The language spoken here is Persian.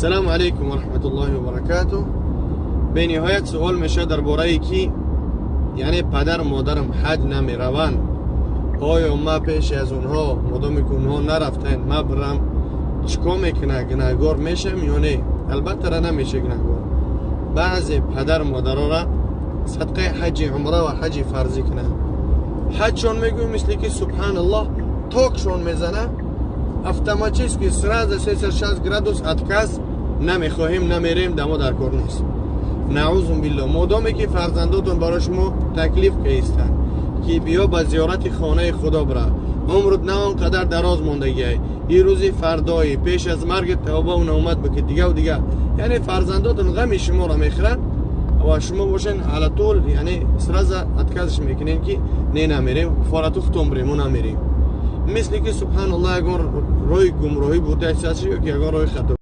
السلام علیکم و رحمت الله و برکاته. به نهایت سوال میشه درباره ای که یعنی پدر و مادرم حج نمی روند، آیا ما پیش از اونها مدامی که اونها نرفتن ما برم چیکار میکنه؟ گناهگار میشم یا نه؟ البته را نمیشه گناهگار. بعضی پدر و مادرها را صدقه حج عمره و حج فرضی کنه، حجشون میگوی مثل که سبحان الله تاکشون میزنه автоматически сразу 360 градус отказ نمیخواهیم نمیریم دما در کار نیست. نعوذ بالله. مادامی که فرزنداتون برای شما تکلیف کردن که بیا به زیارت خانه خدا بره، عمرت نه اونقدر دراز موندگی، این روزی فردایی پیش از مرگ توبه و نومت بکید دیگه و دیگه، یعنی فرزنداتون غم شما را میخورن و شما باشین على طول یعنی سرازه اتکازش میکنین که نه نمیریم فارتو ختم بریم و نمیریم. مثل که سبحان الله اگر روی گمراهی بوده احساس شد که اگر روی خطا